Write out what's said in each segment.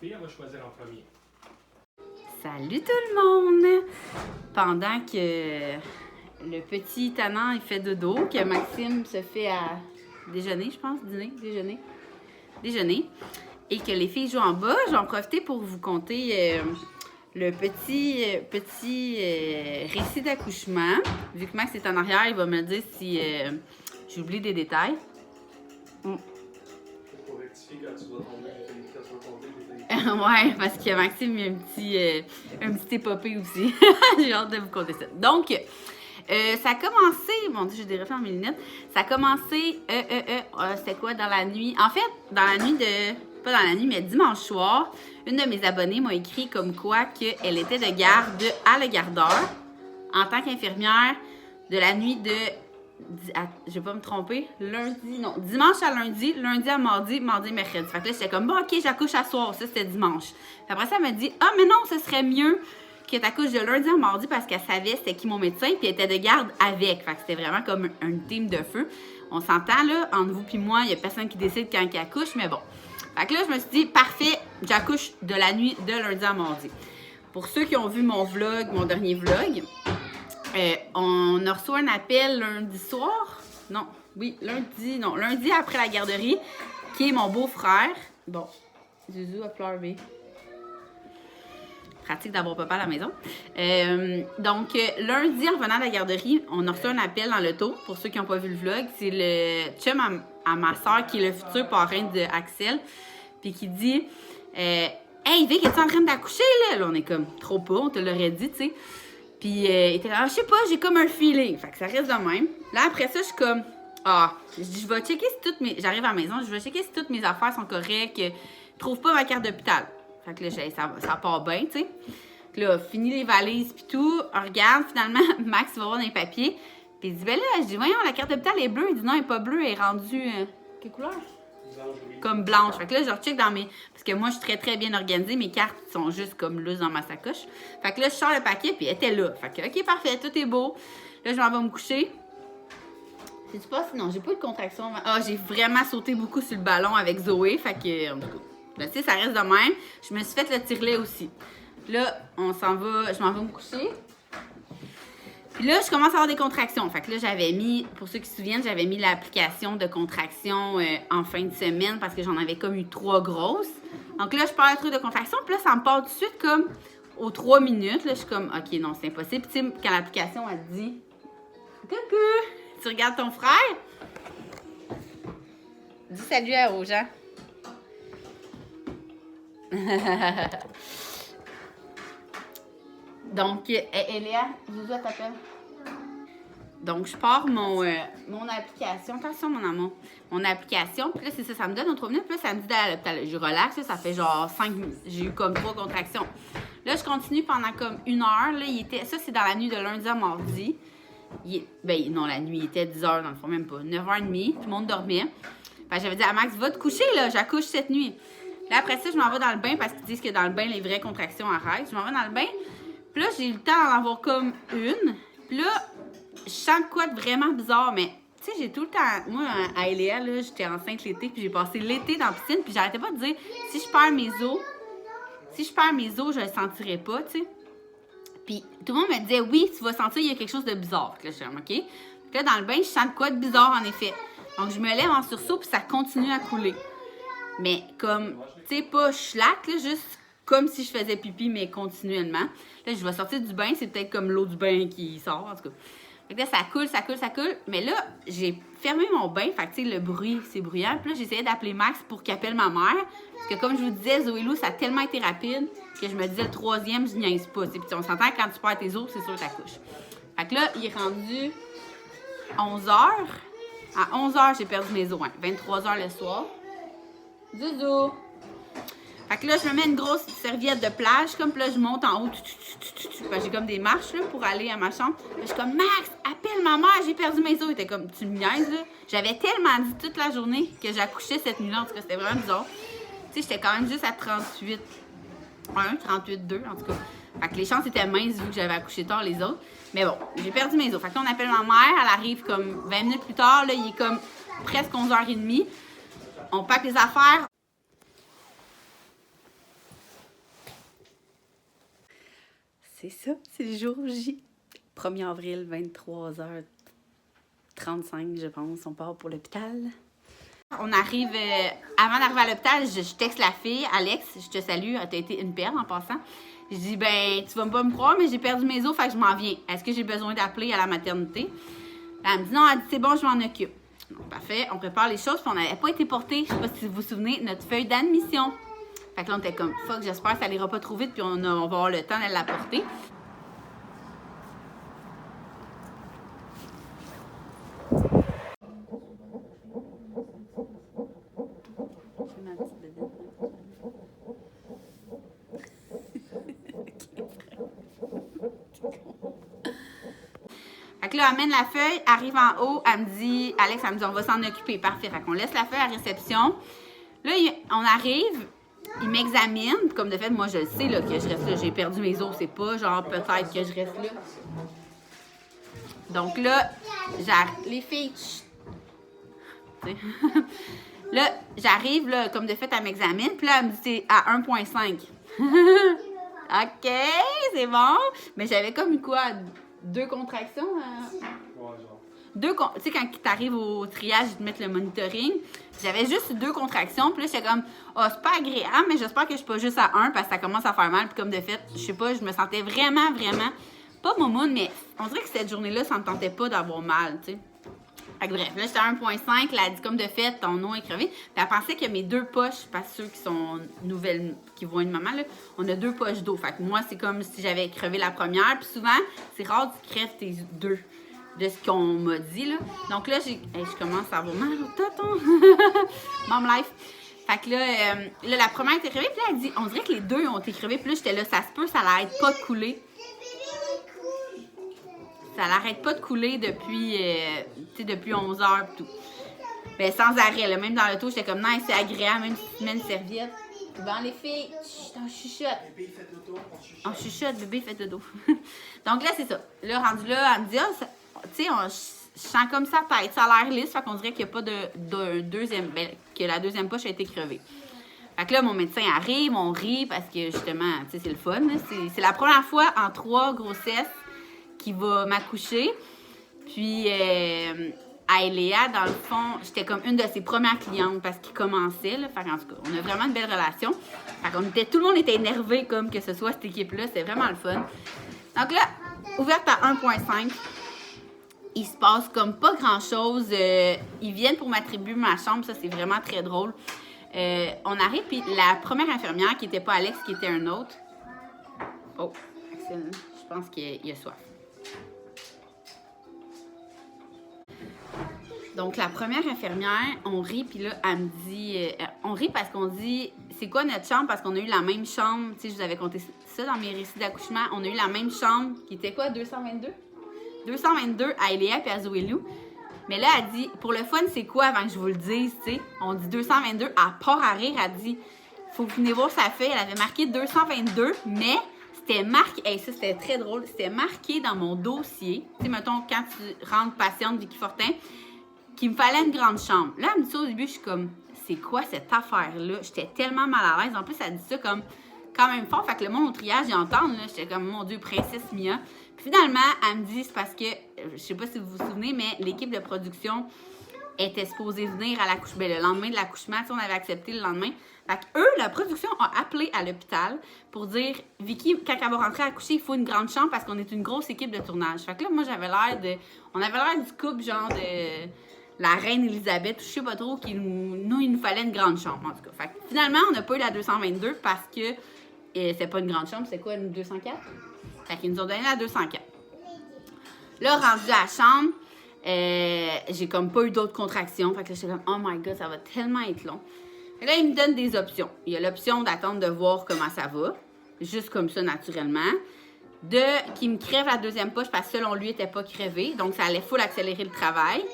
fille, elle va choisir en premier. Salut tout le monde! Pendant que le petit Tannant il fait dodo, que Maxime se fait à déjeuner, je pense, déjeuner, et que les filles jouent en bas, je vais en profiter pour vous conter le petit récit d'accouchement. Vu que Max est en arrière, il va me dire si j'oublie des détails. Pour rectifier quand tu vas tomber, quand tu vas tomber, Ouais, parce que Maxime, il y a un petit épopée aussi. J'ai hâte de vous conter ça. Donc, ça a commencé, mon Dieu, j'ai des reflets dans mes lunettes. Ça a commencé, c'était quoi, dans la nuit? En fait, dans la nuit pas dans la nuit, mais dimanche soir, une de mes abonnées m'a écrit comme quoi qu'elle était de garde à Le Gardeur en tant qu'infirmière de la nuit de, je vais pas me tromper, dimanche à lundi, lundi à mardi, mardi à mercredi. Fait que là, j'étais comme, bon, ok, j'accouche à soir, ça c'était dimanche. Puis après ça, elle m'a dit, ah, mais non, ce serait mieux que t'accouches de lundi à mardi parce qu'elle savait c'était qui mon médecin, puis elle était de garde avec. Fait que c'était vraiment comme un team de feu. On s'entend, là, entre vous puis moi, il y a personne qui décide quand elle accouche, mais bon. Fait que là, je me suis dit, parfait, j'accouche de la nuit de lundi à mardi. Pour ceux qui ont vu mon dernier vlog, on a reçu un appel lundi soir. Lundi après la garderie, qui est mon beau-frère. Bon, Zuzu a pleuré. Pratique d'avoir papa à la maison. Donc, lundi, en revenant de la garderie, on a reçu un appel dans l'auto. Pour ceux qui n'ont pas vu le vlog, c'est le chum à ma soeur, qui est le futur parrain d'Axel, puis qui dit Hey, Vic, es-tu en train d'accoucher, là? Là, on est comme, trop pas, on te l'aurait dit, tu sais. Puis, il était là, je sais pas, j'ai comme un feeling. Fait que ça reste de même. Là, après ça, je suis comme, je dis, je vais checker si j'arrive à la maison, je vais checker si toutes mes affaires sont correctes, je trouve pas ma carte d'hôpital. Fait que là, ça part bien, tu sais. Puis là, fini les valises puis tout. On regarde, finalement, Max va voir dans les papiers. Puis il dit, ben là, je dis, voyons, la carte d'hôpital est bleue. Il dit, non, elle est pas bleue, elle est rendue, quelle couleur? Blanche, oui. Comme blanche. Fait que là, je recheck dans mes... Parce que moi, je suis très, très bien organisée. Mes cartes sont juste comme loose dans ma sacoche. Fait que là, je sors le paquet, puis elle était là. Fait que, OK, parfait, tout est beau. Là, je m'en vais me coucher. Sais-tu pas? Non, j'ai pas eu de contraction. J'ai vraiment sauté beaucoup sur le ballon avec Zoé. Fait que, en tout cas, là, tu sais, ça reste de même. Je me suis fait le tire-lait aussi. Là, je m'en vais me coucher. Puis là, je commence à avoir des contractions. Fait que là, j'avais mis, pour ceux qui se souviennent, j'avais mis l'application de contraction en fin de semaine parce que j'en avais comme eu 3 grosses. Donc là, je parle le truc de contraction. Puis là, ça me part tout de suite comme aux 3 minutes. Là, je suis comme, OK, non, c'est impossible. Puis tu sais, quand l'application, elle te dit, coucou, tu regardes ton frère? Dis salut aux gens. Donc, Eléa, Zouzou, elle t'appelle? Donc, je pars mon application. Attention, mon amour. Mon application. Puis là, c'est ça, ça me donne aux 3 minutes. Puis là, ça me dit d'aller à l'hôpital. Je relaxe, là, ça fait genre 5 minutes. J'ai eu comme 3 contractions. Là, je continue pendant comme 1 heure. Là, ça, c'est dans la nuit de lundi à mardi. Non, la nuit, il était 10 heures dans le fond, même pas. 9h30, tout le monde dormait. J'avais dit à Max, va te coucher, là, j'accouche cette nuit. Là, après ça, je m'en vais dans le bain parce qu'ils disent que dans le bain, les vraies contractions arrêtent. Je m'en vais dans le bain. Puis là, j'ai eu le temps d'en avoir comme une. Puis là, je sens de quoi de vraiment bizarre, mais tu sais, j'ai tout le temps... Moi, à Eléa, là, j'étais enceinte l'été, puis j'ai passé l'été dans la piscine, puis j'arrêtais pas de dire, si je perds mes os, je le sentirais pas, tu sais. Puis tout le monde me disait, oui, tu vas sentir, il y a quelque chose de bizarre. Puis là, je suis comme, OK. Puis là, dans le bain, je sens de quoi de bizarre, en effet. Donc, je me lève en sursaut, puis ça continue à couler. Mais comme, tu sais, pas schlack, là, juste comme si je faisais pipi, mais continuellement. Là, je vais sortir du bain, c'est peut-être comme l'eau du bain qui sort, en tout cas. Fait que là, ça coule. Mais là, j'ai fermé mon bain, fait que, tu sais, le bruit, c'est bruyant. Puis là, j'essayais d'appeler Max pour qu'il appelle ma mère. Parce que, comme je vous disais, Zoé Lou, ça a tellement été rapide que je me disais, le 3e, je niaise pas. Puis on s'entend, quand tu perds tes os, c'est sûr que t'accouches. Fait que là, il est rendu 11h. À 11h, j'ai perdu mes os. 23h le soir. Zouzou! Fait que là, je me mets une grosse serviette de plage, comme, puis là, je monte en haut. J'ai comme des marches, là, pour aller à ma chambre. Puis je suis comme, Max, appelle ma mère, j'ai perdu mes os. Il était comme, tu me niaises, là. J'avais tellement dit toute la journée que j'accouchais cette nuit-là. En tout cas, c'était vraiment bizarre. Tu sais, j'étais quand même juste à 38,2, en tout cas. Fait que les chances étaient minces vu que j'avais accouché tard les autres. Mais bon, j'ai perdu mes os. Fait que là, on appelle ma mère. Elle arrive comme 20 minutes plus tard. Là, il est comme presque 11h30. On pack les affaires. c'est ça, c'est le jour J. 1er avril, 23h35, je pense. On part pour l'hôpital. On arrive, avant d'arriver à l'hôpital, je texte la fille, Alex, je te salue, t'as été une perle en passant. Je dis, ben, tu vas pas me croire, mais j'ai perdu mes os, fait que je m'en viens. Est-ce que j'ai besoin d'appeler à la maternité? Elle me dit, non, elle dit, c'est bon, je m'en occupe. Donc, parfait, on prépare les choses, puis on n'avait pas été porté, je sais pas si vous vous souvenez, notre feuille d'admission. Fait que là, on était comme, fuck, j'espère que ça n'ira pas trop vite, puis on va avoir le temps de la porter. Fait que là, elle amène la feuille, arrive en haut, elle me dit, Alex, elle me dit, on va s'en occuper. Parfait. Fait qu'on laisse la feuille à la réception. Là, on arrive, il m'examine. Comme de fait, moi, je le sais là, que je reste là. J'ai perdu mes os. C'est pas genre peut-être que je reste là. Donc là, les filles. Là, j'arrive, là, comme de fait, elle m'examine. Puis là, elle me dit, c'est à 1,5. OK, c'est bon. Mais j'avais comme eu quoi? 2 contractions? Ouais, genre. Tu sais, quand tu arrives au triage, ils te mettent le monitoring. J'avais juste 2 contractions. Puis là, j'étais comme, oh, c'est pas agréable, mais j'espère que je suis pas juste à 1 parce que ça commence à faire mal. Puis comme de fait, je sais pas, je me sentais vraiment, pas momoune, mais on dirait que cette journée-là, ça me tentait pas d'avoir mal, tu sais. Fait que bref, là, j'étais à 1,5. Là, elle dit, comme de fait, ton os est crevé. Puis elle pensait que mes 2 poches, parce que ceux qui sont nouvelles, qui voient une maman, là, on a 2 poches d'eau. Fait que moi, c'est comme si j'avais crevé la première. Puis souvent, c'est rare que tu crèves tes 2, de ce qu'on m'a dit, là. Donc là, je commence à avoir mal au tonton. Mom life. Fait que là, la première était crevée. Puis là, elle dit, on dirait que les 2 ont été crevés. Puis là, j'étais là, ça se peut, ça l'arrête pas de couler. Ça l'arrête pas de couler depuis, depuis 11 heures et tout. Ben, sans arrêt, là. Même dans l'auto, j'étais comme, non, c'est agréable, même si tu mets une serviette. Bon, les filles, chut, on chuchote. Bébé, faites dodo, on chuchote, bébé, faites dodo. Donc là, c'est ça. Là, rendu là, elle me dit, tu sais, je sens comme ça tête, ça a l'air lisse, fait qu'on dirait qu'il n'y a pas de deuxième, ben, que la deuxième poche a été crevée. Fait que là, mon médecin arrive, on rit parce que justement, tu sais, c'est le fun. C'est la première fois en 3 grossesses qui va m'accoucher. Puis, Léa, dans le fond, j'étais comme une de ses premières clientes parce qu'il commençait. Là. Fait en tout cas, on a vraiment une belle relation. Fait qu'on tout le monde était énervé comme que ce soit cette équipe-là. C'était vraiment le fun. Donc là, ouverte à 1,5. Il se passe comme pas grand-chose. Ils viennent pour m'attribuer ma chambre. Ça, c'est vraiment très drôle. On arrive, puis la première infirmière, qui n'était pas Alex, qui était un autre. Oh, Axel, je pense qu'il a soif. Donc, la première infirmière, on rit, puis là, elle me dit... on rit parce qu'on dit, c'est quoi notre chambre? Parce qu'on a eu la même chambre. Tu sais, je vous avais compté ça dans mes récits d'accouchement. On a eu la même chambre, qui était quoi, 222? 222 à Eléa et à Zoélou. Mais là, elle dit, pour le fun, c'est quoi avant que je vous le dise, tu sais? On dit 222, elle part à rire, elle dit, faut que vous venez voir sa feuille, elle avait marqué 222, mais... C'était marqué, hey, ça c'était très drôle, c'était marqué dans mon dossier, tu sais, mettons, quand tu rentres patiente Vicky Fortin, qu'il me fallait une grande chambre. Là, elle me dit ça au début, je suis comme, c'est quoi cette affaire-là? J'étais tellement mal à l'aise. En plus, elle dit ça comme, quand même fort, fait que le monde au triage, ils entendent, là, j'étais comme, mon Dieu, princesse Mia. Puis finalement, elle me dit, c'est parce que, je sais pas si vous vous souvenez, mais l'équipe de production était supposée venir à l'accouchement, ben, le lendemain de l'accouchement, on avait accepté le lendemain. Fait que eux, la production a appelé à l'hôpital pour dire, Vicky, quand elle va rentrer à accoucher, il faut une grande chambre parce qu'on est une grosse équipe de tournage. Fait que là, moi, on avait l'air du couple, genre de la reine Elisabeth, je sais pas trop, il nous fallait une grande chambre, en tout cas. Fait que finalement, on n'a pas eu la 222 parce que c'est pas une grande chambre, c'est quoi, une 204? Fait qu'ils nous ont donné la 204. Là, rendu à la chambre, j'ai comme pas eu d'autres contractions. Fait que là, j'étais comme, oh my god, ça va tellement être long. Et là, il me donne des options. Il y a l'option d'attendre de voir comment ça va, juste comme ça, naturellement. Qu'il me crève la deuxième poche parce que selon lui, il n'était pas crevé. Donc, ça allait full accélérer le travail.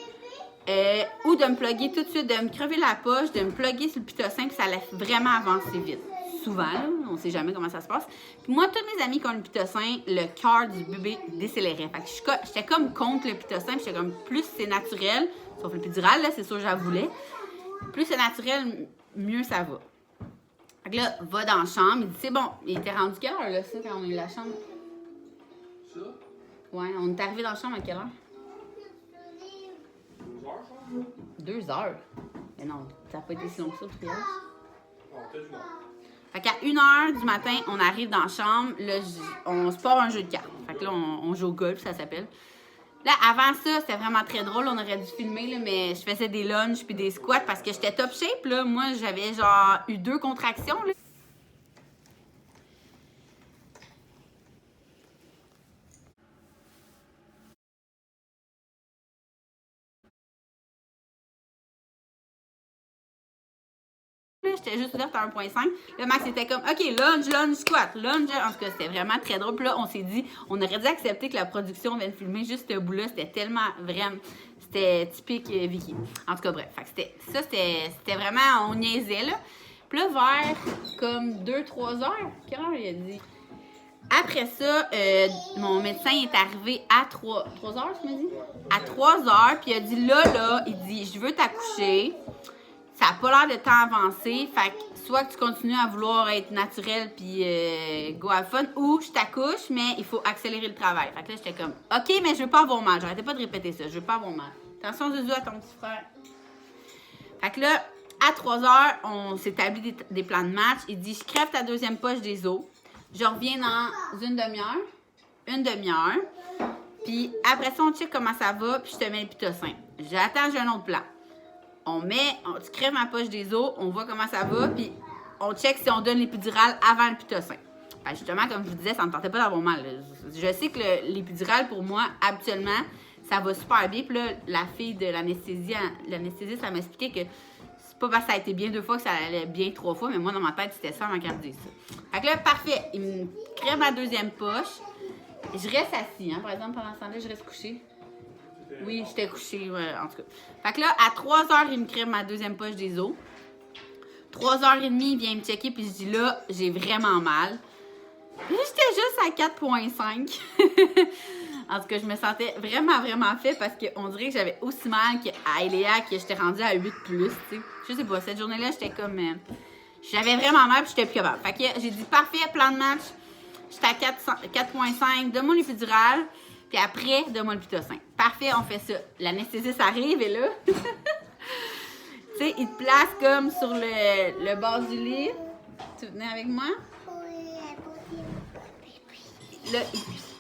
Ou de me plugger tout de suite, de me crever la poche, de me plugger sur le pitocin, puis ça allait vraiment avancer vite. Souvent, là, on ne sait jamais comment ça se passe. Puis moi, tous mes amis qui ont le pitocin, le cœur du bébé décélérait. Fait que j'étais comme contre le pitocin, puis j'étais comme, plus c'est naturel, sauf le pédural, là, c'est sûr, j'en voulais. Plus c'est naturel, mieux ça va. Fait que là, va dans la chambre. Il dit, c'est bon. Il était rendu quelle heure, là, ça, quand on a eu la chambre? ça? Ouais, on est arrivé dans la chambre à quelle heure? 2 heures, je pense. 2 heures. Mais non, ça n'a pas été si long que ça, 3 heures. Non, peut-être 1 heure. Fait qu'à 1h du matin, on arrive dans la chambre, là, on se part un jeu de cartes. Fait que là, on joue au golf, ça s'appelle. Là, avant ça, c'était vraiment très drôle, on aurait dû filmer, là, mais je faisais des lunges puis des squats parce que j'étais top shape, là. Moi, j'avais genre eu 2 contractions, là. J'étais juste ouverte à 1.5. Le Max était comme, OK, lunge, squat, lunge. En tout cas, c'était vraiment très drôle. Puis là, on s'est dit, on aurait dû accepter que la production vienne filmer juste ce bout-là. C'était tellement, vraiment, c'était typique Vicky. En tout cas, bref. Fait que c'était vraiment, on niaisait, là. Puis là, vers comme 2-3 heures, quelle heure il a dit? Après ça, mon médecin est arrivé à 3 heures, tu me dis? À 3 heures, puis il a dit, là, il dit, je veux t'accoucher. Ça n'a pas l'air de temps avancé, fait que soit que tu continues à vouloir être naturel puis go have fun, ou je t'accouche, mais il faut accélérer le travail. Fait que là, j'étais comme, OK, mais je veux pas avoir mal. J'arrêtais pas de répéter ça, je veux pas avoir mal. Attention, Zouzou, à ton petit frère. Fait que là, à 3 heures, on s'est établi des plans de match. Il dit, je crève ta deuxième poche des os. Je reviens dans une demi-heure. Puis après ça, on check comment ça va, puis je te mets le pitocin. J'attends, j'ai un autre plan. Tu crèves ma poche des os, on voit comment ça va, puis on check si on donne l'épidural avant le pitocin. Ben justement, comme je vous disais, ça ne me tentait pas d'avoir mal. Je sais que l'épidural, pour moi, habituellement, ça va super bien. Puis là, la fille de l'anesthésiste, elle m'a expliqué que c'est pas parce que ça a été bien 2 fois que ça allait bien 3 fois, mais moi, dans ma tête, c'était ça avant qu'elle me dise ça. Fait que là, parfait. Il me crève ma deuxième poche. Je reste assis, hein. Par exemple, pendant ce temps-là, je reste couchée. Oui, j'étais couchée, en tout cas. Fait que là, à 3 heures, il me crève ma deuxième poche des os. 3h30, il vient me checker, puis je dis là, j'ai vraiment mal. J'étais juste à 4.5. En tout cas, je me sentais vraiment, vraiment fait parce qu'on dirait que j'avais aussi mal qu'à Eléa, que j'étais rendue à 8+, tu sais. Je sais pas, cette journée-là, j'étais comme... j'avais vraiment mal, puis j'étais plus capable. Fait que j'ai dit, parfait, plan de match. J'étais à 4.5, donne-moi l'épidural. Puis après, donne-moi le pitocin. Parfait, on fait ça. L'anesthésiste arrive et là, tu sais, il te place comme sur le bord du lit. Tu venais avec moi? Là,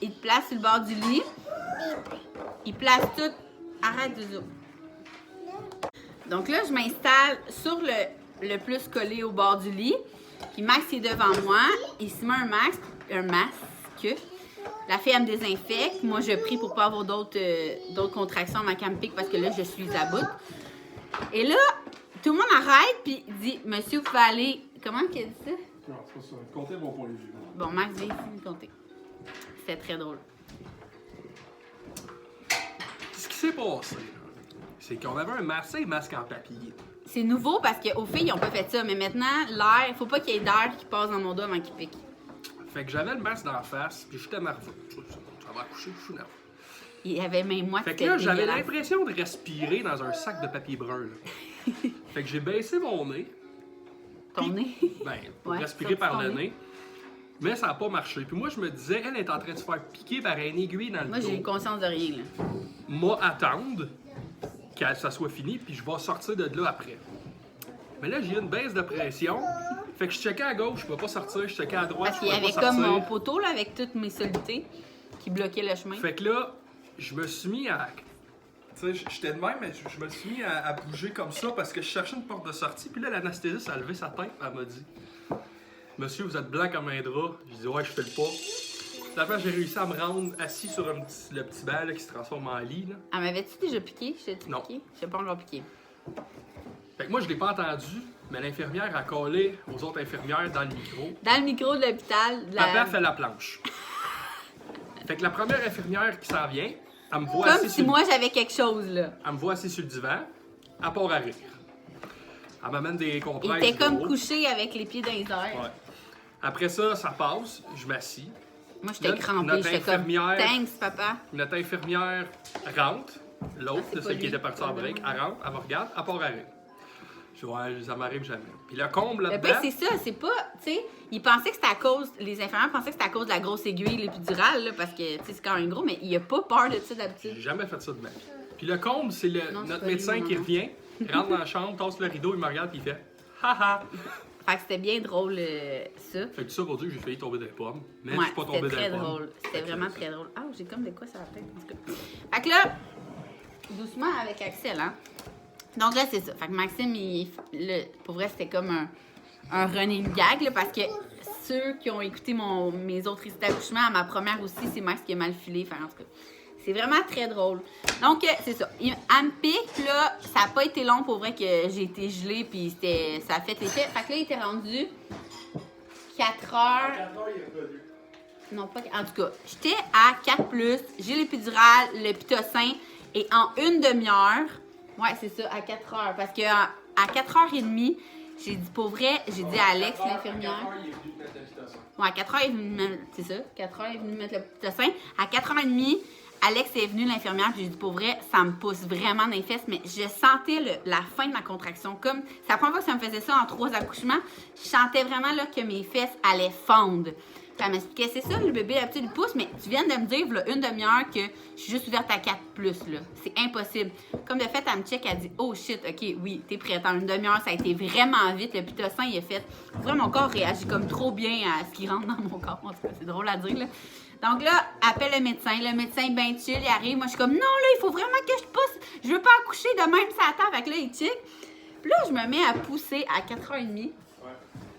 il te place sur le bord du lit. Il place tout. Arrête, Zouzou. Donc là, je m'installe sur le plus collé au bord du lit. Puis Max est devant moi. Il se met un masque. La fille, elle me désinfecte. Moi, je prie pour pas avoir d'autres contractions à ma campique parce que là, je suis à bout. Et là, tout le monde arrête puis dit, monsieur, vous pouvez aller... Comment qu'elle dit ça? Non, c'est pas ça. Comptez mon point de vue. Bon, Max vient ici me compter. C'était très drôle. Ce qui s'est passé, c'est qu'on avait un masque en papier. C'est nouveau parce qu'aux filles, ils n'ont pas fait ça. Mais maintenant, l'air, faut pas qu'il y ait d'air qui passe dans mon dos avant qu'il pique. Fait que j'avais le masque dans la face, puis j'étais nerveux. Ça va accoucher, je suis nerveux. Il y avait même moi qui Fait que là, j'avais l'impression de respirer dans un sac de papier brun. Là. Fait que j'ai baissé mon nez. Ton nez? Ben, pour Ouais, respirer par ton le nez. nez. Mais ça n'a pas marché. Puis moi, je me disais, elle est en train de se faire piquer par une aiguille dans le Moi, dos. j'ai eu conscience de rien, là. Moi, attendre que ça soit fini, puis je vais sortir de là après. Mais là, j'ai eu une baisse de pression. Fait que je checkais à gauche, je pouvais pas sortir. Je checkais à droite, Parce je qu'il y pouvais avait pas comme sortir. mon poteau, là, avec toutes mes solutés qui bloquaient le chemin. Fait que là, je me suis mis à... Tu sais, j'étais de même, mais je me suis mis à bouger comme ça parce que je cherchais une porte de sortie. Puis là, l'anesthésiste a levé sa tête, elle m'a dit « Monsieur, vous êtes blanc comme un drap. » Je dis « Ouais, je fais le pas. » Finalement, j'ai réussi à me rendre assis sur le petit banc là, qui se transforme en lit. Là. Ah, m'avais-tu déjà piqué? Je t'ai Non. piqué? Je sais pas encore piqué. Fait que moi, je l'ai pas entendu, mais l'infirmière a collé aux autres infirmières dans le micro. Dans le micro de l'hôpital, Papa fait la planche. Fait que la première infirmière qui s'en vient, elle me voit comme assis si sur moi j'avais quelque chose, là. Elle me voit assis sur le divan, à part à rire. Elle m'amène des Il compresses. était comme d'eau. couché avec les pieds dans les airs. Ouais. Après ça passe, je m'assis. Moi, j'étais Notre- crampée. notre J'étais comme, infirmière- thanks, papa. Notre infirmière rentre, l'autre, Ah, c'est pas celle qui lui. était partie en break, elle rentre, elle me regarde, à part à rire. Ouais, ça m'arrive jamais. Puis le comble Le là-dedans... pire, c'est ça, c'est pas, tu sais, ils pensaient que c'était à cause, les infirmières pensaient que c'était à cause de la grosse aiguille l'épidurale, là, parce que, tu sais, c'est quand même gros, mais il a pas peur de ça d'habitude. J'ai jamais fait ça de ma vie. Puis le comble, c'est Non, c'est notre pas médecin lui, qui non. revient, il rentre dans la chambre, tasse le rideau, il me regarde, puis il fait « Ha-ha! » Fait que c'était bien drôle, ça. Fait que tout ça pour dire que j'ai failli tomber des pommes, mais je Ouais, suis pas c'était tombé dans très les pommes. drôle. C'était vraiment très drôle. Ah, j'ai comme de quoi sur la tête, en tout cas. Fait que là, doucement avec Axel, hein. Donc là, c'est ça. Fait que Maxime, pour vrai, c'était comme un running gag, là, parce que ceux qui ont écouté mes autres récits d'accouchement, à ma première aussi, c'est Max qui a mal filé. Enfin, en tout cas, c'est vraiment très drôle. Donc, c'est ça. Elle me pique, là, ça n'a pas été long pour vrai que j'ai été gelée, puis ça a fait effet. Fait que là, il était rendu 4 heures. Non, pas. En tout cas, j'étais à 4+, j'ai l'épidurale, le pitocin, et en une demi-heure, ouais, c'est ça, à 4 heures. Parce que à 4h30, j'ai dit, pour vrai, j'ai dit à Alex, l'infirmière. Ouais, à 4h, il est venu mettre, c'est ça, 4h, il est venu mettre le pitocin. À 4h30, Alex est venu, l'infirmière, puis j'ai dit, pour vrai, ça me pousse vraiment dans les fesses, mais je sentais la fin de ma contraction. Comme, c'est la première fois que ça me faisait ça en 3 accouchements. Je sentais vraiment là, que mes fesses allaient fondre. Puis elle m'expliquait, c'est ça, le bébé, d'habitude, il pousse, mais tu viens de me dire, là, une demi-heure, que je suis juste ouverte à 4+, là. C'est impossible. Comme de fait, elle me check, elle dit, oh shit, ok, oui, t'es prête. En une demi-heure, ça a été vraiment vite. Le pitocin, il est fait. Vraiment, mon corps réagit comme trop bien à ce qui rentre dans mon corps. En tout cas, c'est drôle à dire, là. Donc là, appelle le médecin. Le médecin, ben chill, il arrive. Moi, je suis comme, non, là, il faut vraiment que je pousse. Je veux pas accoucher de même, ça attend. Fait que là, il check. Puis là, je me mets à pousser à 4h30.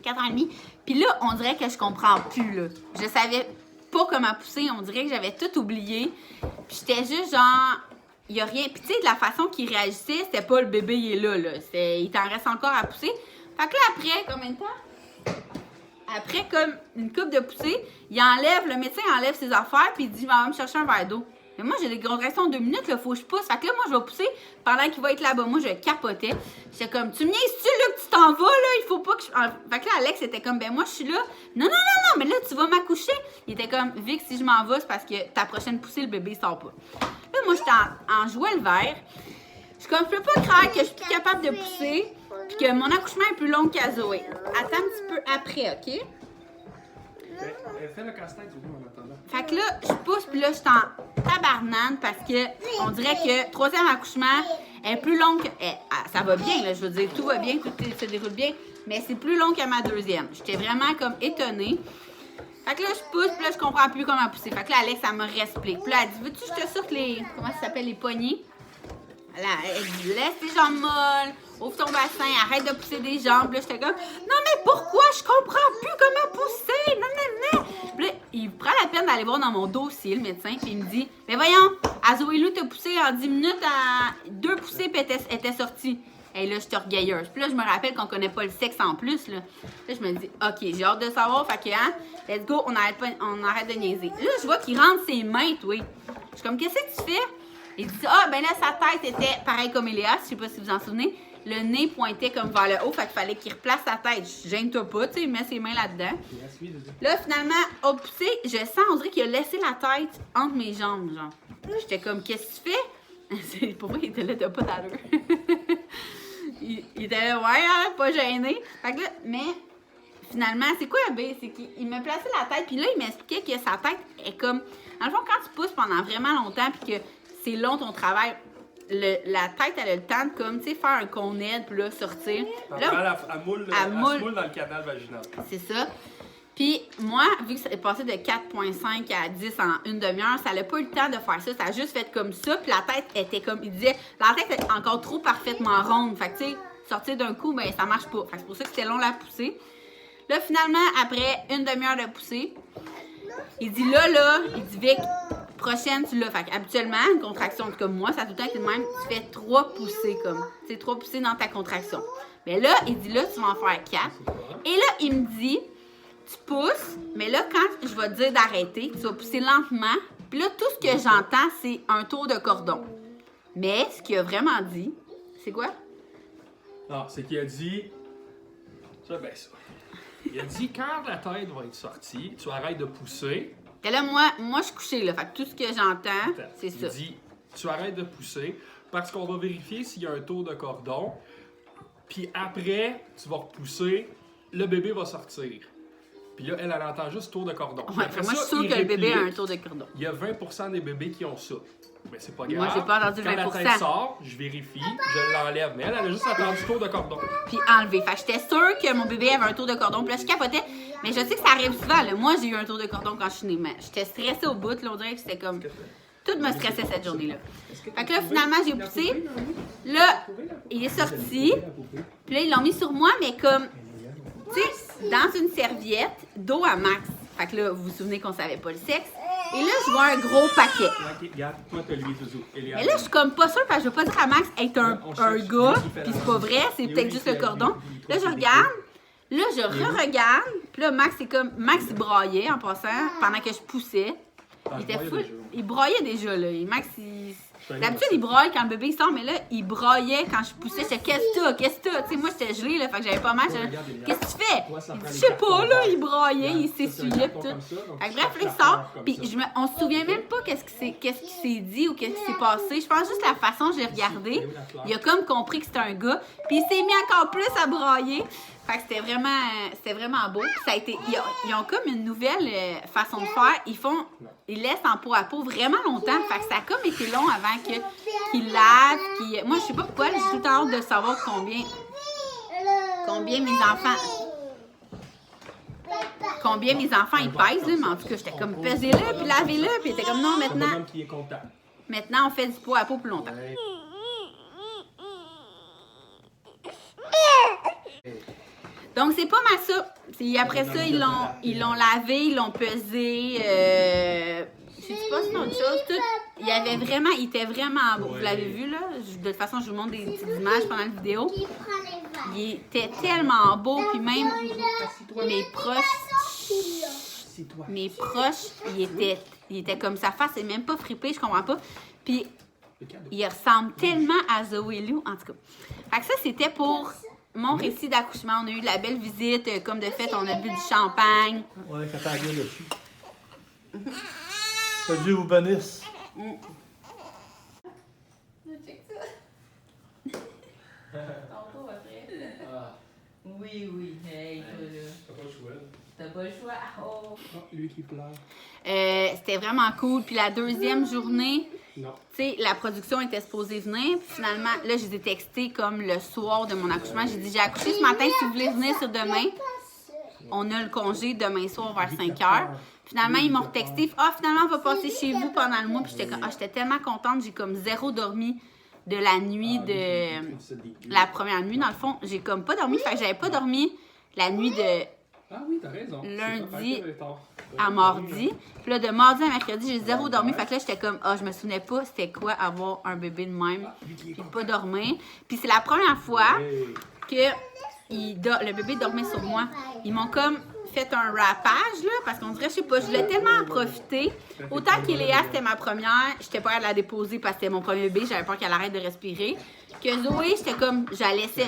4h30. Puis là, on dirait que je comprends plus, là. Je savais pas comment pousser. On dirait que j'avais tout oublié. Puis j'étais juste genre, il y a rien. Puis tu sais, de la façon qu'il réagissait, c'était pas le bébé, il est là. Il t'en reste encore à pousser. Fait que là, après, combien de temps? Après, comme une coupe de poussée, le médecin enlève ses affaires, puis il dit, va me chercher un verre d'eau. Mais moi, j'ai des contractions en 2 minutes, il faut que je pousse. Fait que là, moi, je vais pousser pendant qu'il va être là-bas. Moi, je capotais. J'étais comme, tu me niaises-tu, là, que tu t'en vas, là? Il faut pas que je. Fait que là, Alex était comme, ben, moi, je suis là. Non, mais là, tu vas m'accoucher. Il était comme, Vic, si je m'en vais, c'est parce que ta prochaine poussée, le bébé, sort pas. Là, moi, j'étais en jouet le verre. Je suis comme, je peux pas croire que je suis plus capable de pousser, puis que mon accouchement est plus long qu'à Zoé. Attends un petit peu après, OK? Fais le casse-tête en attendant. Fait que là, je pousse, puis là, je suis en tabarnane parce que on dirait que 3e accouchement est plus long que. Ça va bien, là, je veux dire, tout va bien, tout se déroule bien, mais c'est plus long que ma 2e. J'étais vraiment comme étonnée. Fait que là, je pousse, puis là, je comprends plus comment pousser. Fait que là, Alex, elle me réexplique. Puis là, elle dit, veux-tu que je te sorte les. Comment ça s'appelle, les poignées? Là, elle dit, laisse tes jambes molles, ouvre ton bassin, arrête de pousser des jambes. Là, j'étais comme, non, mais pourquoi? Je comprends plus comment pousser. Non. Puis là, il prend la peine d'aller voir dans mon dossier, le médecin, puis il me dit, mais voyons, Azoé-Lou t'a poussé en 10 minutes, à 2 poussées, puis elle était sortie. Et là, je suis orgueilleuse. Puis là, je me rappelle qu'on connaît pas le sexe en plus, là. Là, je me dis, OK, j'ai hâte de savoir, fait que, hein, let's go, on arrête de niaiser. Là, je vois qu'il rentre ses mains, toi. Je suis comme, qu'est-ce que tu fais? Il dit, ben là, sa tête était pareil comme Eléa, je sais pas si vous en souvenez. Le nez pointait comme vers le haut, fait qu'il fallait qu'il replace sa tête. Gêne-toi pas, tu sais, il met ses mains là-dedans. Là, finalement, au poussé, je sens, on dirait qu'il a laissé la tête entre mes jambes, genre. J'étais comme, qu'est-ce que tu fais? Pour moi, il était là, t'as pas d'allure. il était là, ouais, hein, pas gêné. Fait que là, mais finalement, c'est quoi, B? C'est qu'il me plaçait la tête, puis là, il m'expliquait que sa tête est comme. Dans le fond, quand tu pousses pendant vraiment longtemps, puis que c'est long ton travail, la tête, elle a le temps de comme, tu sais, faire un con-aide, puis là, sortir. Là, Elle moule dans le canal vaginal. c'est ça. Puis moi, vu que ça est passé de 4.5 à 10 en une demi-heure, ça n'a pas eu le temps de faire ça. Ça a juste fait comme ça, puis la tête était comme, il disait, la tête est encore trop parfaitement ronde. Fait que, tu sais, sortir d'un coup, ben ça marche pas. Fait que c'est pour ça que c'était long la poussée. Là, finalement, après une demi-heure de poussée, il dit là, il dit, Vic, prochaine, tu l'as. Fait qu'habituellement, une contraction, comme moi, ça a tout le temps été le même. Tu fais 3 poussées, comme. Tu sais, 3 poussées dans ta contraction. Mais là, il dit là, tu vas en faire 4. Et là, il me dit, tu pousses, mais là, quand je vais te dire d'arrêter, tu vas pousser lentement. Puis là, tout ce que j'entends, c'est un tour de cordon. Mais ce qu'il a vraiment dit, c'est quoi? Non, c'est qu'il a dit. Ça, ben ça. Il a dit, quand la tête va être sortie, tu arrêtes de pousser. Et là, moi, je suis couchée, là. Fait que tout ce que j'entends, c'est ça. Il dit, tu arrêtes de pousser parce qu'on va vérifier s'il y a un tour de cordon. Puis après, tu vas repousser, le bébé va sortir. Puis là, elle entend juste tour de cordon. Ouais, Après moi, je ça, suis sûre il que le bébé a un réplique. tour de cordon. Il y a 20% des bébés qui ont ça. Mais c'est pas grave. Moi, j'ai pas entendu Quand 20%. la tête sort, je vérifie, je l'enlève. Mais elle a juste entendu tour de cordon. Puis enlevé. Fait que j'étais sûre que mon bébé avait un tour de cordon. Puis là, je capotais. Mais je sais que ça arrive souvent. Là. Moi, j'ai eu un tour de cordon quand je suis née. Mais j'étais stressée au bout. Là, on dirait que c'était comme... Tout me stressait cette journée-là. Fait que là, finalement, j'ai poussé. Là, il est sorti. Puis là, ils l'ont mis sur moi, mais comme... Tu sais, dans une serviette d'eau à max. Fait que là, vous vous souvenez qu'on savait pas le sexe. Et là, je vois un gros paquet. Ok, regarde, toi, t'as lui, Zouzou. Mais là, je suis comme pas sûre parce que je veux pas dire à Max être un gars, puis c'est pas vrai, c'est peut-être juste le cordon. Là, je regarde, là, je re-regarde, puis là, Max, c'est comme, Max, il braillait en passant pendant que je poussais. Il était fou, il braillait déjà, là. Et Max, d'habitude, il braille quand le bébé sort, mais là, il braillait quand je poussais. J'étais, qu'est-ce que t'as? Tu sais, moi, j'étais gelée, là, fait que j'avais pas mal. Qu'est-ce que tu fais? Il dit, je sais pas, là, il braillait, il s'essuyait, pis tout. Fait que bref, là, il sort, puis on se souvient même pas qu'est-ce qui s'est dit ou qu'est-ce qui s'est passé. Je pense juste la façon dont j'ai regardé. Il a comme compris que c'était un gars, puis il s'est mis encore plus à brailler. Fait que c'était vraiment beau. Puis ça a été, ils ont comme une nouvelle façon de faire. Ils laissent en peau à peau vraiment longtemps. Fait que ça a comme été long avant qu'ils lavent. Moi, je sais pas pourquoi, j'ai tout le temps hâte de savoir combien mes enfants ils pèsent, là. Mais en tout cas, j'étais comme pesez-le, puis lavez-le. Puis il était comme non, maintenant on fait du peau à peau plus longtemps. Donc, c'est pas mal ça. Après ça, ils l'ont lavé, ils l'ont pesé. Je sais pas si c'est autre chose. Tout, il était vraiment beau. Vous l'avez vu, là? De toute façon, je vous montre des petites images pendant la vidéo. Il était tellement beau. Puis même mes proches, il était comme sa face. C'est même pas frippé, je comprends pas. Puis, il ressemble tellement à Zoé Lou, en tout cas. Fait que ça, c'était pour... mon récit d'accouchement. On a eu de la belle visite. Comme de fait, on a bu du champagne. Ouais, quand t'as gueule dessus. Que Dieu vous bénisse. Oui. Hey, toi, là. T'as pas le choix. T'as pas le choix. Oh. Oh, lui qui pleure. C'était vraiment cool. Puis la deuxième journée... Non. Tu sais, la production était supposée venir. Puis finalement, là, je les ai textés comme le soir de mon accouchement. J'ai dit, j'ai accouché ce matin, si vous voulez venir sur demain, on a le congé demain soir vers 5 heures. Finalement, ils m'ont texté, finalement, on va passer chez vous pendant le mois. Puis j'étais tellement contente. J'ai comme zéro dormi de la nuit de... La première nuit, dans le fond, j'ai comme pas dormi. Fait que j'avais pas dormi la nuit de... Ah oui, t'as raison. Lundi à mardi. Puis là, de mardi à mercredi, j'ai zéro dormi. Fait que là, j'étais comme, je me souvenais pas c'était quoi avoir un bébé de même. Puis pas dormir. Puis c'est la première fois que le bébé dormait sur moi. Ils m'ont comme fait un rappage, là, parce qu'on dirait, je sais pas, je voulais tellement en profiter. Autant qu'Eléa, c'était ma première, j'étais pas à la déposer parce que c'était mon premier bébé, j'avais peur qu'elle arrête de respirer. Que Zoé, j'étais comme, je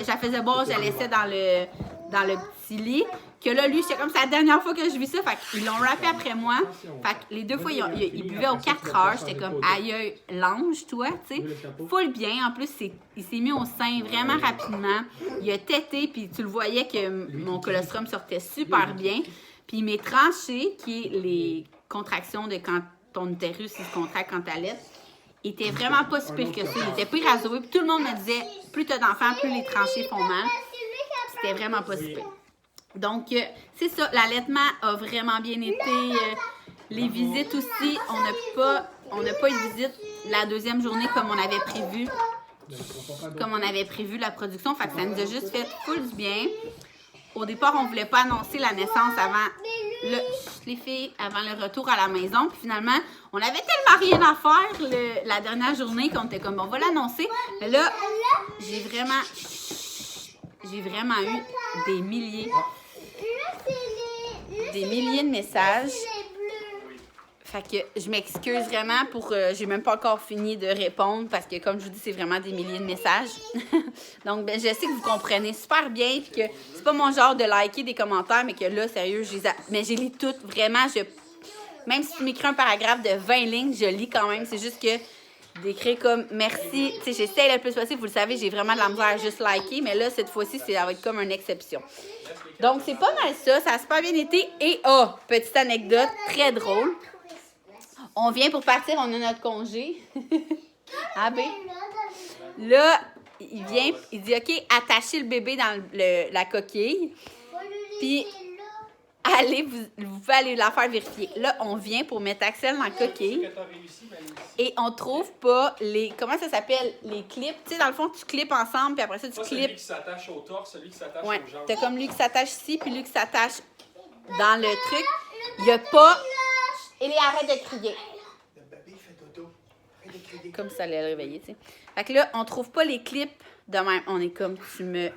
la faisais boire, je la laissais dans le petit lit. Que là, lui, c'était comme, c'est la dernière fois que je vis ça. Fait qu'ils l'ont rappé après moi. Fait que les deux fois, ils buvaient aux 4 heures. J'étais comme, aïe, l'ange, toi, tu sais. Full bien. En plus, il s'est mis au sein vraiment rapidement. Il a tété, puis tu le voyais que mon colostrum sortait super bien. Puis mes tranchées, qui est les contractions de quand ton utérus il se contracte quand t'allaites, était vraiment pas si pire que ça. Il était pire à Zoé. Puis tout le monde me disait, plus t'as d'enfants, plus les tranchées font mal. C'était vraiment pas si pire. Donc, c'est ça, l'allaitement a vraiment bien été. Les visites aussi, on n'a pas eu de visite la deuxième journée comme on avait prévu. Comme on avait prévu la production. Fait que ça nous a juste fait full du bien. Au départ, on voulait pas annoncer la naissance avant les filles, avant le retour à la maison. Puis finalement, on avait tellement rien à faire la dernière journée qu'on était comme, on va l'annoncer. Mais là, j'ai vraiment eu des milliers de messages. Fait que je m'excuse vraiment pour... j'ai même pas encore fini de répondre parce que, comme je vous dis, c'est vraiment des milliers de messages. Donc, je sais que vous comprenez super bien puis que c'est pas mon genre de liker des commentaires, mais que là, sérieux, mais je lis toutes. Vraiment, même si tu m'écris un paragraphe de 20 lignes, je lis quand même. C'est juste que d'écrire comme merci. Tu sais, j'essaie le plus possible. Vous le savez, j'ai vraiment de la misère à juste liker, mais là, cette fois-ci, ça va être comme une exception. Donc, c'est pas mal ça. Ça a super bien été. Et, petite anecdote très drôle. On vient pour partir, on a notre congé. Ah ben. Là, il vient, il dit, OK, attachez le bébé dans la coquille. Puis, allez, vous pouvez aller la faire vérifier. Là, on vient pour mettre Axel dans la coquille. Et on trouve pas les... Comment ça s'appelle? Les clips. Tu sais, dans le fond, tu clips ensemble, puis après ça, tu clips. Celui qui s'attache au torse, celui qui s'attache aux jambes. T'as comme lui qui s'attache ici, puis lui qui s'attache dans le truc. Il y a pas... Et arrête de crier. Le bébé fait dodo. Arrête de crier. Comme ça allait le réveiller, tu sais. Fait que là, on trouve pas les clips de même. On est comme, tu me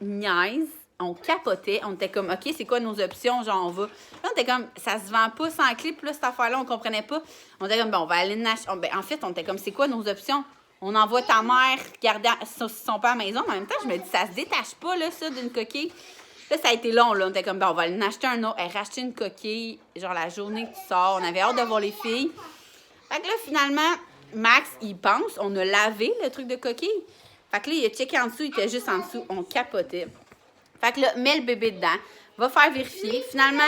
niaises. On capotait. On était comme, OK, c'est quoi nos options? Genre, on va... Là, on était comme, ça se vend pas sans clip. Là, cette affaire-là, on comprenait pas. On était comme, bon, on va aller acheter. En fait, on était comme, c'est quoi nos options? On envoie ta mère garder son père à la maison. Mais en même temps, je me dis, ça se détache pas, là, ça, d'une coquille. Là, ça a été long, là. On était comme, bon, on va aller acheter un autre. Racheter une coquille, genre la journée que tu sors. On avait hâte de voir les filles. Fait que là, finalement, Max, il pense, on a lavé le truc de coquille. Fait que là, il a checké en dessous, il était juste en dessous. On capotait. Fait que là, mets le bébé dedans. Va faire vérifier. Finalement,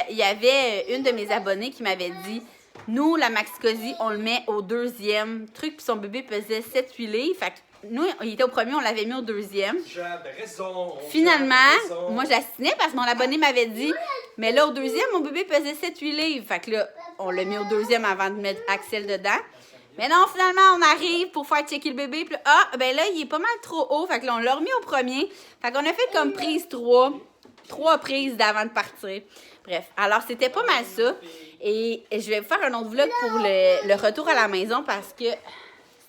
il y avait une de mes abonnées qui m'avait dit, nous, la Maxicosi, on le met au 2e truc, puis son bébé pesait 7-8 livres. Fait que nous, il était au premier, on l'avait mis au 2e. J'avais raison. Finalement, moi, j'assinais parce que mon abonné m'avait dit, mais là, au 2e, mon bébé pesait 7-8 livres. Fait que là, on l'a mis au 2e avant de mettre Axel dedans. Mais non, finalement, on arrive pour faire checker le bébé. Puis ben là, il est pas mal trop haut. Fait que là, on l'a remis au premier. Fait qu'on a fait comme prise 3 prises d'avant de partir. Bref, alors c'était pas mal ça. Et je vais vous faire un autre vlog pour le retour à la maison parce que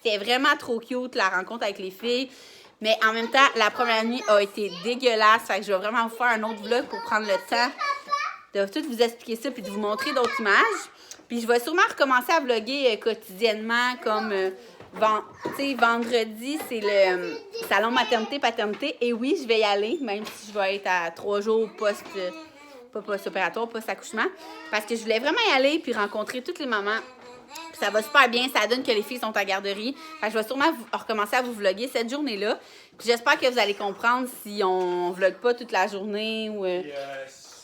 c'était vraiment trop cute, la rencontre avec les filles. Mais en même temps, la première nuit a été dégueulasse. Fait que je vais vraiment vous faire un autre vlog pour prendre le temps de tout vous expliquer ça puis de vous montrer d'autres images. Puis je vais sûrement recommencer à vlogger quotidiennement comme vendredi, c'est le salon maternité-paternité. Et oui, je vais y aller, même si je vais être à 3 jours pas post-opératoire, post-accouchement. Parce que je voulais vraiment y aller puis rencontrer toutes les mamans. Puis ça va super bien, ça donne que les filles sont à garderie. Fait que je vais sûrement recommencer à vous vlogger cette journée-là. Puis j'espère que vous allez comprendre si on vlogue pas toute la journée ou...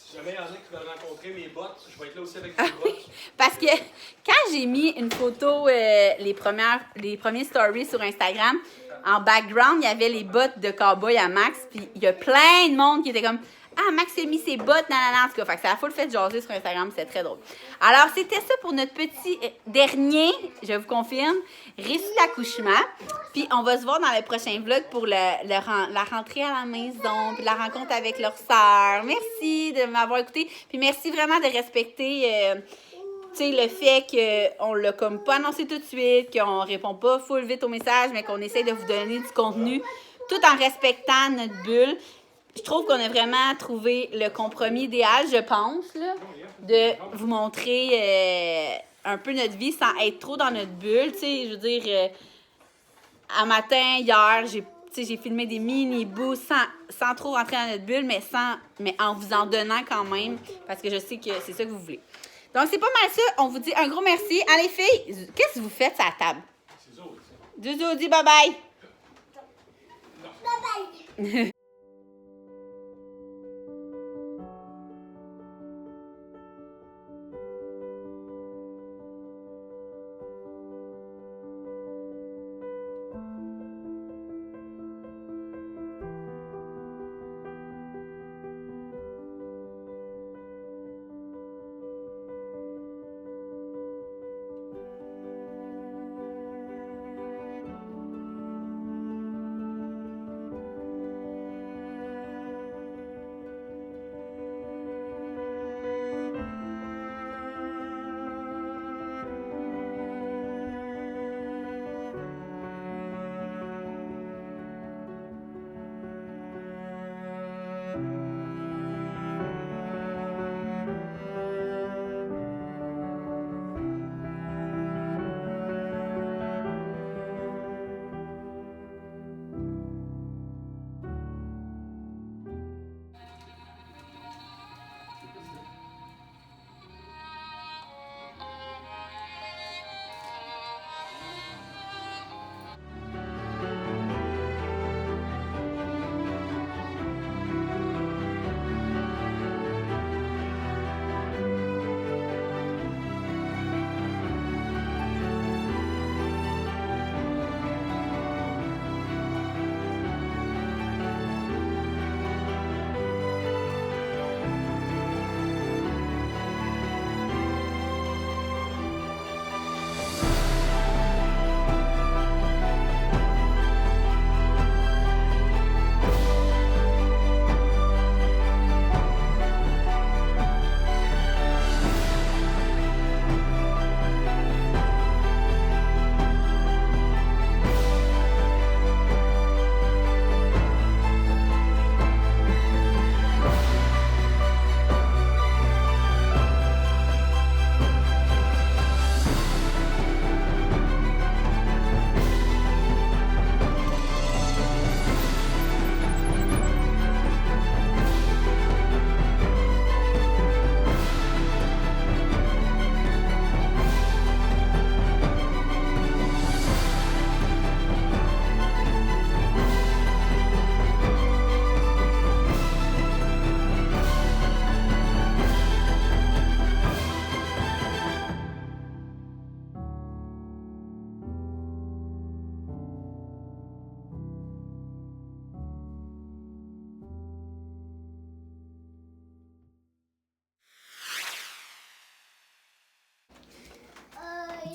Si jamais il y en a qui veulent rencontrer mes bottes, je vais être là aussi avec mes bottes. Parce que quand j'ai mis une photo, les premiers stories sur Instagram, en background, il y avait les bottes de cowboy à Max. Puis il y a plein de monde qui était comme ah, Max a mis ses bottes, nanana, en tout cas. Fait que ça a full fait jaser sur Instagram, c'est très drôle. Alors, c'était ça pour notre petit dernier, je vous confirme, récit d'accouchement. Puis, on va se voir dans le prochain vlog pour la rentrée à la maison, puis la rencontre avec leur sœur. Merci de m'avoir écouté. Puis, merci vraiment de respecter le fait qu'on l'a comme pas annoncé tout de suite, qu'on répond pas full vite aux messages, mais qu'on essaie de vous donner du contenu tout en respectant notre bulle. Je trouve qu'on a vraiment trouvé le compromis idéal, je pense, là, de vous montrer un peu notre vie sans être trop dans notre bulle. Tu sais, je veux dire, un matin, hier, j'ai filmé des mini-bouts sans trop rentrer dans notre bulle, mais en vous en donnant quand même, parce que je sais que c'est ça que vous voulez. Donc, c'est pas mal ça. On vous dit un gros merci. Allez, filles, qu'est-ce que vous faites à la table? C'est Zozo, dis bye-bye. Bye-bye.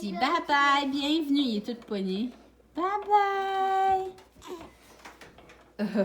dis bye bye, bienvenue, il est tout poigné. Bye bye!